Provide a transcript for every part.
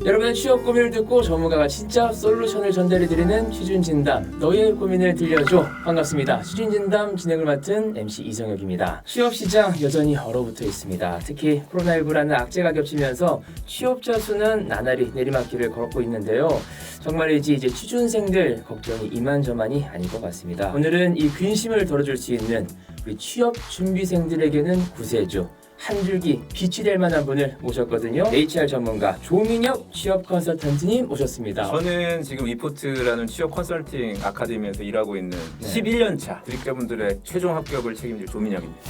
여러분의 취업 고민을 듣고 전문가가 진짜 솔루션을 전달해드리는 취준진담, 너의 고민을 들려줘. 반갑습니다. 취준진담 진행을 맡은 MC 이성혁입니다. 취업시장 여전히 얼어붙어 있습니다. 특히 코로나19라는 악재가 겹치면서 취업자 수는 나날이 내리막길을 걷고 있는데요. 정말이지 이제 취준생들 걱정이 이만저만이 아닌 것 같습니다. 오늘은 이 근심을 덜어줄 수 있는 우리 취업 준비생들에게는 구세주, 한 줄기 빛이 될 만한 분을 모셨거든요. HR 전문가 조민혁 취업 컨설턴트님 모셨습니다. 저는 지금 위포트라는 취업 컨설팅 아카데미에서 일하고 있는 네. 11년차 구직자분들의 최종 합격을 책임질 조민혁입니다.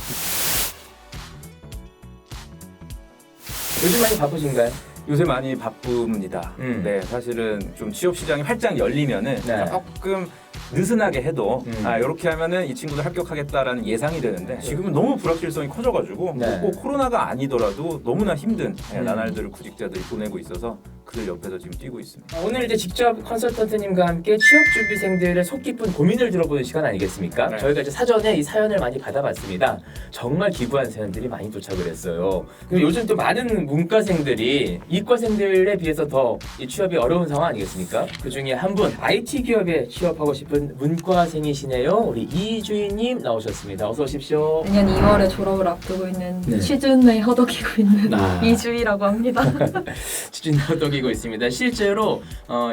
요즘 많이 바쁘신가요? 요새 많이 바쁩니다. 네, 사실은 좀 취업 시장이 활짝 열리면은 네. 조금 느슨하게 해도 이렇게 하면은 이 친구들 합격하겠다라는 예상이 되는데 지금은 너무 불확실성이 커져가지고 네. 꼭 코로나가 아니더라도 너무나 힘든 나날들을 구직자들이 보내고 있어서 그들 옆에서 지금 뛰고 있습니다. 오늘 이제 직접 컨설턴트님과 함께 취업 준비생들의 속 깊은 고민을 들어보는 시간 아니겠습니까? 네. 저희가 이제 사전에 이 사연을 많이 받아봤습니다. 정말 기구한 사연들이 많이 도착을 했어요. 그리고 요즘 또 많은 문과생들이 이과생들에 비해서 더 이 취업이 어려운 상황 아니겠습니까? 그 중에 한 분 IT 기업에 취업하고 싶은 문과생이시네요. 우리 이주희님 나오셨습니다. 어서 오십시오. 내년 2월에 졸업을 앞두고 있는 네. 취준에 허덕이고 있는 아. 이주희라고 합니다. 취준 허덕이고 있습니다. 실제로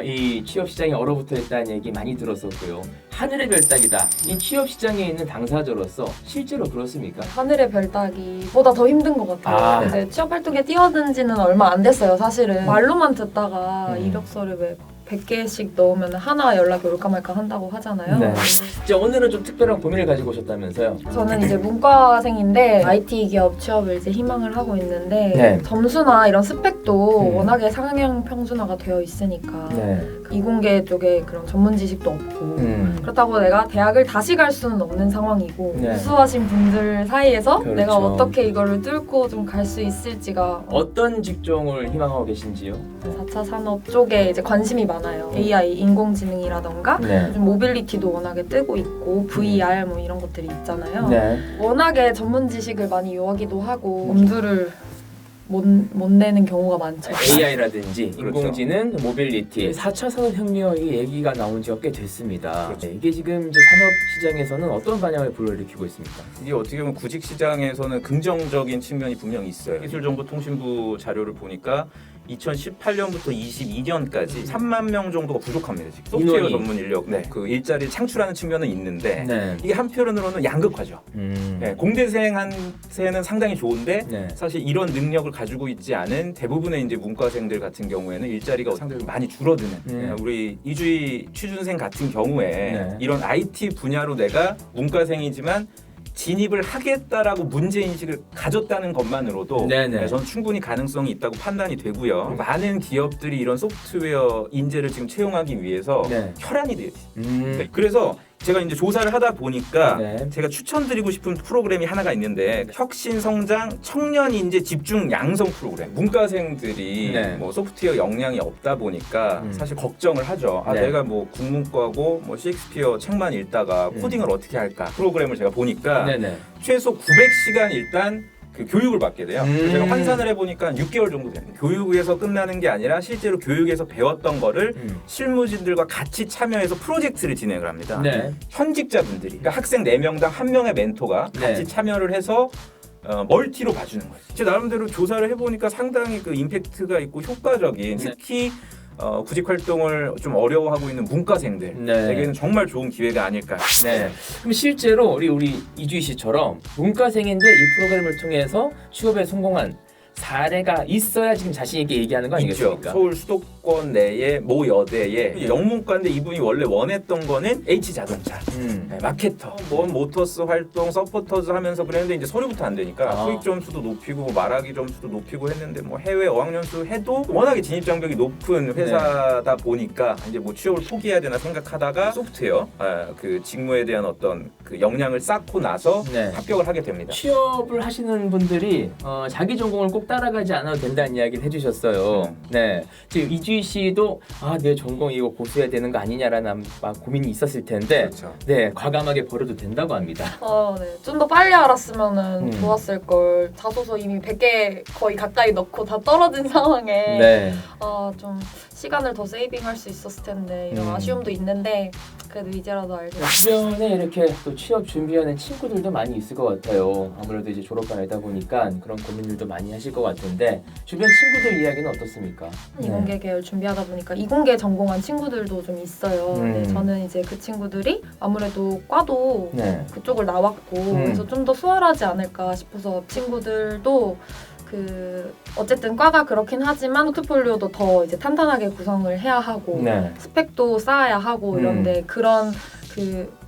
이 취업 시장이 얼어붙어 있다는 얘기 많이 들었었고요. 하늘의 별따기다. 이 취업 시장에 있는 당사자로서 실제로 그렇습니까? 하늘의 별따기보다 더 힘든 것 같아요. 아. 이제 취업 활동에 뛰어든 지는 얼마 안 됐어요. 사실은 말로만 듣다가 이력서를 왜 100개씩 넣으면 하나 연락이 올까 말까 한다고 하잖아요. 네. 근데 이제 오늘은 좀 특별한 고민을 가지고 오셨다면서요? 저는 이제 문과생인데 IT 기업 취업을 이제 희망을 하고 있는데 네. 점수나 이런 스펙도 워낙에 상향 평준화가 되어 있으니까 네. 이공계 쪽에 그런 전문 지식도 없고 그렇다고 내가 대학을 다시 갈 수는 없는 상황이고 네. 우수하신 분들 사이에서 그렇죠. 내가 어떻게 이거를 뚫고 좀 갈 수 있을지가 어떤 직종을 희망하고 계신지요? 4차 산업 쪽에 이제 관심이 많아요. AI, 인공지능이라던가 네. 요즘 모빌리티도 워낙에 뜨고 있고 VR 뭐 이런 것들이 있잖아요. 네. 워낙에 전문 지식을 많이 요하기도 하고 엄두를 못 내는 경우가 많죠. AI라든지 그렇죠. 인공지능, 모빌리티, 4차 산업혁명의 얘기가 나온 지가 꽤 됐습니다. 그렇죠. 네, 이게 지금 이제 산업 시장에서는 어떤 반향을 불러일으키고 있습니까? 이게 어떻게 보면 구직 시장에서는 긍정적인 측면이 분명히 있어요. 기술정보통신부 자료를 보니까 2018년부터 22년까지 3만 명 정도가 부족합니다. 지금 소프트웨어 인원이. 전문 인력, 네. 그 일자리를 창출하는 측면은 있는데 네. 이게 한편으로는 양극화죠. 네, 공대생한테는 상당히 좋은데 네. 사실 이런 능력을 가지고 있지 않은 대부분의 이제 문과생들 같은 경우에는 일자리가 상당히 많이 줄어드는. 네, 우리 이주희 취준생 같은 경우에 네. 이런 IT 분야로 내가 문과생이지만 진입을 하겠다라고 문제인식을 가졌다는 것만으로도 네네. 저는 충분히 가능성이 있다고 판단이 되고요. 많은 기업들이 이런 소프트웨어 인재를 지금 채용하기 위해서 네. 혈안이 되어 있습니다. 네, 그래서 제가 이제 조사를 하다 보니까 네. 제가 추천드리고 싶은 프로그램이 하나가 있는데 혁신성장 청년인재 집중 양성 프로그램. 문과생들이 네. 뭐 소프트웨어 역량이 없다 보니까 사실 걱정을 하죠. 아, 네. 내가 뭐 국문과고 뭐 셰익스피어 책만 읽다가 코딩을 어떻게 할까? 프로그램을 제가 보니까 네네. 최소 900시간 일단 그 교육을 받게 돼요. 그래서 제가 환산을 해보니까 6개월 정도 됩니다. 교육에서 끝나는 게 아니라 실제로 교육에서 배웠던 거를 실무진들과 같이 참여해서 프로젝트를 진행을 합니다. 네. 현직자분들이 그러니까 학생 4명당 1명의 멘토가 같이 네. 참여를 해서 멀티로 봐주는 거예요. 제 나름대로 조사를 해보니까 상당히 그 임팩트가 있고 효과적인 네. 특히 구직 활동을 좀 어려워하고 있는 문과생들에게는 정말 좋은 기회가 아닐까. 네. 그럼 실제로 우리 이주희 씨처럼 문과생인데 이 프로그램을 통해서 취업에 성공한 사례가 있어야 지금 자신 있게 얘기하는 거 있죠. 아니겠습니까? 서울 수도권 내에 모 여대에 영문과인데 이분이 원래 원했던 거는 H자동차, 네, 마케터, 모터스 활동, 서포터즈 하면서 그랬는데 이제 서류부터 안 되니까 토익 점수도 높이고 뭐 말하기 점수도 높이고 했는데 뭐 해외 어학연수 해도 워낙에 진입 장벽이 높은 회사다 보니까 이제 뭐 취업을 포기해야 되나 생각하다가 소프트웨어 그 직무에 대한 어떤 그 역량을 쌓고 나서 네. 합격을 하게 됩니다. 취업을 하시는 분들이 자기 전공을 꼭 따라가지 않아도 된다는 이야기를 해주셨어요. 네, 지금 이주희 씨도 내 전공 이거 고수해야 되는 거 아니냐라는 막 고민이 있었을 텐데, 그렇죠. 네, 과감하게 버려도 된다고 합니다. 네. 좀 더 빨리 알았으면은 음. 좋았을 걸. 자소서 이미 100개 거의 가까이 넣고 다 떨어진 상황에 네, 좀 시간을 더 세이빙할 수 있었을 텐데 이런 음. 아쉬움도 있는데 그래도 이제라도 알죠. 주변에 이렇게 또 취업 준비하는 친구들도 많이 있을 것 같아요. 아무래도 이제 졸업반이다 보니까 그런 고민들도 많이 하실 것 같은데 주변 친구들 이야기는 어떻습니까? 이공계 계열 준비하다 보니까 이공계 전공한 친구들도 좀 있어요. 네, 저는 이제 그 친구들이 아무래도 과도 네. 그쪽을 나왔고 그래서 좀 더 수월하지 않을까 싶어서 친구들도 어쨌든 과가 그렇긴 하지만 포트폴리오도 더 이제 탄탄하게 구성을 해야 하고 네. 스펙도 쌓아야 하고 이런데 그런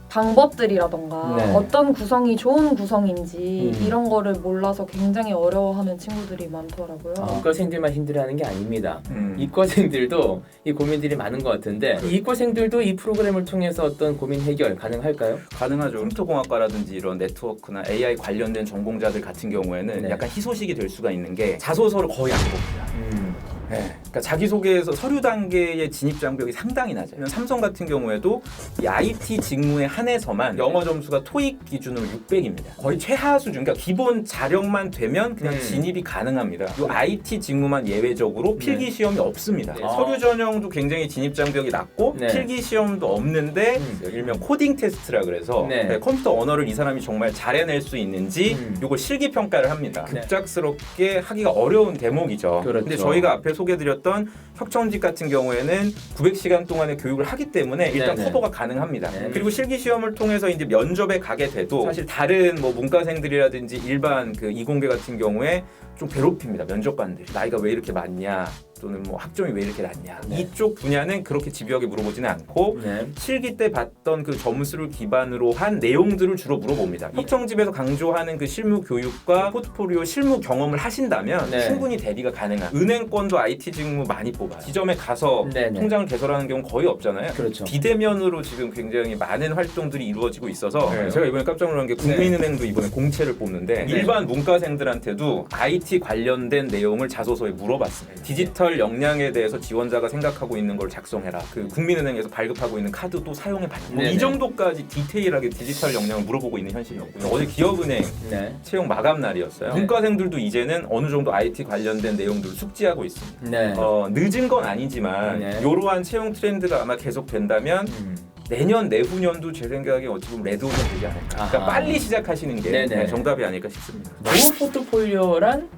방법들이라던가 네. 어떤 구성이 좋은 구성인지 이런 거를 몰라서 굉장히 어려워하는 친구들이 많더라고요. 이과생들만 힘들어하는 게 아닙니다. 이과생들도 이 고민들이 많은 것 같은데 이 이과생들도 이 프로그램을 통해서 어떤 고민 해결 가능할까요? 가능하죠. 컴퓨터공학과라든지 이런 네트워크나 AI 관련된 전공자들 같은 경우에는 네. 약간 희소식이 될 수가 있는 게 자소서를 거의 안 봅니다. 네. 그러니까 자기소개에서 서류 단계의 진입 장벽이 상당히 낮아요. 삼성 같은 경우에도 이 IT 직무에 한해서만 영어 점수가 토익 기준으로 600입니다. 거의 최하 수준. 그러니까 기본 자력만 되면 그냥 진입이 가능합니다. 이 IT 직무만 예외적으로 필기 시험이 없습니다. 네. 서류 전형도 굉장히 진입 장벽이 낮고 네. 필기 시험도 없는데 일명 코딩 테스트라 그래서 네. 컴퓨터 언어를 이 사람이 정말 잘 해낼 수 있는지 이걸 실기 평가를 합니다. 네. 급작스럽게 하기가 어려운 대목이죠. 그렇죠. 근데 저희가 앞에 소개드렸던 혁천직 같은 경우에는 900시간 동안의 교육을 하기 때문에 일단 네네. 커버가 가능합니다. 네. 그리고 실기 시험을 통해서 이제 면접에 가게 돼도 사실 다른 뭐 문과생들이라든지 일반 이공계 같은 경우에 좀 괴롭힙니다. 면접관들이 나이가 왜 이렇게 많냐 또는 뭐 학점이 왜 이렇게 낮냐 네. 이쪽 분야는 그렇게 집요하게 물어보지는 않고 네. 실기 때 봤던 그 점수를 기반으로 한 내용들을 주로 물어봅니다. 혁정집에서 강조하는 그 실무 교육과 포트폴리오 실무 경험을 하신다면 네. 충분히 대비가 가능한. 은행권도 IT 직무 많이 뽑아요. 지점에 가서 네네. 통장을 개설하는 경우 거의 없잖아요. 그렇죠. 비대면으로 지금 굉장히 많은 활동들이 이루어지고 있어서 네. 제가 이번에 깜짝 놀란 게 국민은행도 이번에 공채를 뽑는데 네. 일반 문과생들한테도 IT 관련된 내용을 자소서에 물어봤습니다. 디지털 역량에 대해서 지원자가 생각하고 있는 걸 작성해라. 국민은행에서 발급하고 있는 카드도 사용해봤냐. 네네. 이 정도까지 디테일하게 디지털 역량을 물어보고 있는 현실이었고요. 어제 기업은행 네. 채용 마감 날이었어요. 네. 문과생들도 이제는 어느 정도 IT 관련된 내용들을 숙지하고 있습니다. 네. 늦은 건 아니지만 네. 이러한 채용 트렌드가 아마 계속된다면 내년 내후년도 제 생각에 어찌 보면 레드오션 되지 않을까. 그러니까 아하. 빨리 시작하시는 게 네네. 정답이 아닐까 싶습니다. 좋은 포트폴리오란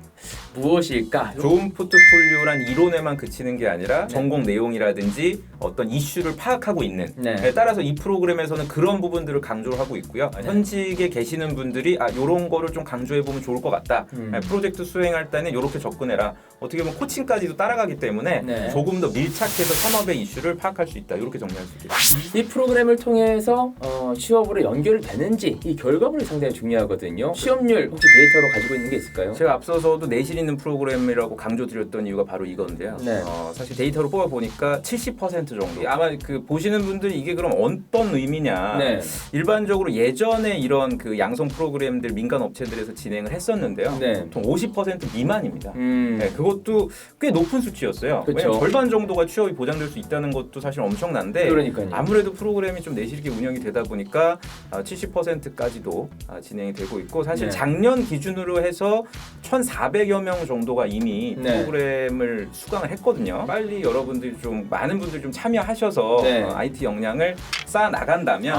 무엇일까? 좋은 포트폴리오란 이론에만 그치는 게 아니라 전공 내용이라든지 어떤 이슈를 파악하고 있는 네. 따라서 이 프로그램에서는 그런 부분들을 강조를 하고 있고요. 현직에 계시는 분들이 요런 거를 좀 강조해보면 좋을 것 같다. 프로젝트 수행할 때는 이렇게 접근해라. 어떻게 보면 코칭까지도 따라가기 때문에 네. 조금 더 밀착해서 산업의 이슈를 파악할 수 있다. 이렇게 정리할 수 있겠습니다. 이 프로그램을 통해서 취업으로 연결되는지 이 결과물이 상당히 중요하거든요. 취업률 혹시 데이터로 가지고 있는 게 있을까요? 제가 앞서서도 내실 있는 프로그램이라고 강조드렸던 이유가 바로 이건데요. 네. 사실 데이터로 뽑아보니까 70% 정도. 아마 보시는 분들이 이게 그럼 어떤 의미냐. 네. 일반적으로 예전에 이런 양성 프로그램들 민간 업체들에서 진행을 했었는데요. 네. 보통 50% 미만입니다. 네, 그것도 꽤 높은 수치였어요. 그쵸. 왜냐면 절반 정도가 취업이 보장될 수 있다는 것도 사실 엄청난데 그러니까요. 아무래도 프로그램이 좀 내실 있게 운영이 되다 보니까 70%까지도 진행이 되고 있고 사실 네. 작년 기준으로 해서 1,400여 명 정도가 이미 네. 프로그램을 수강을 했거든요. 빨리 여러분들이 좀 많은 분들이 좀 참여하셔서 네. IT 역량을 쌓아 나간다면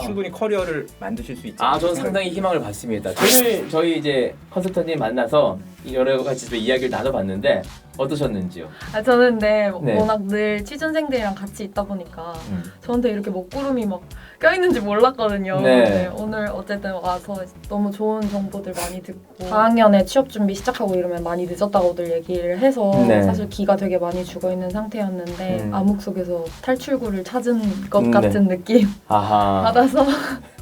충분히 커리어를 만드실 수 있지 않을까 저는 생각합니다. 상당히 희망을 받습니다. 오늘 저희 이제 컨설턴님 만나서 여러 가지 또 이야기를 나눠봤는데 어떠셨는지요? 저는 근데 네. 워낙 늘 취준생들이랑 같이 있다 보니까 저한테 이렇게 먹구름이 막 껴있는지 몰랐거든요. 네. 네, 오늘 어쨌든 와서 너무 좋은 정보들 많이 듣고 4학년에 취업 준비 시작하고 이러면 많이 늦었다고들 얘기를 해서 네. 사실 기가 되게 많이 죽어있는 상태였는데 암흑 속에서 탈출구를 찾은 것 같은 느낌 아하. 받아서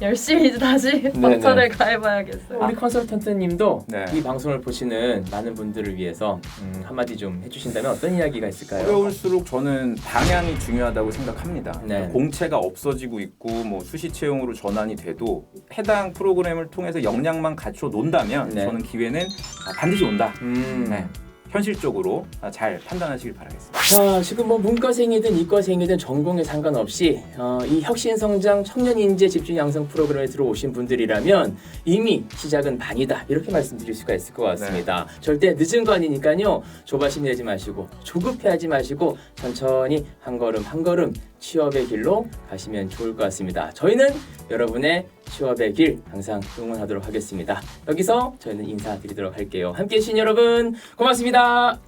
열심히 다시 박차를 가해봐야겠어요. 우리 컨설턴트님도 네. 이 방송을 보시는 모르는 많은 분들을 위해서 한마디 좀 해주신다면 어떤 이야기가 있을까요? 어려울수록 저는 방향이 중요하다고 생각합니다. 네. 공채가 없어지고 있고 뭐 수시 채용으로 전환이 돼도 해당 프로그램을 통해서 역량만 갖춰 논다면 네. 저는 기회는 반드시 온다. 음. 네. 현실적으로 잘 판단하시길 바라겠습니다. 자, 지금 뭐 문과생이든 이과생이든 전공에 상관없이 이 혁신성장 청년인재 집중 양성 프로그램에 들어오신 분들이라면 이미 시작은 반이다 이렇게 말씀드릴 수가 있을 것 같습니다. 절대 늦은 거 아니니까요. 조바심 내지 마시고 조급해하지 마시고 천천히 한 걸음 한 걸음 취업의 길로 가시면 좋을 것 같습니다. 저희는 여러분의 취업의 길 항상 응원하도록 하겠습니다. 여기서 저희는 인사드리도록 할게요. 함께해 주신 여러분 고맙습니다.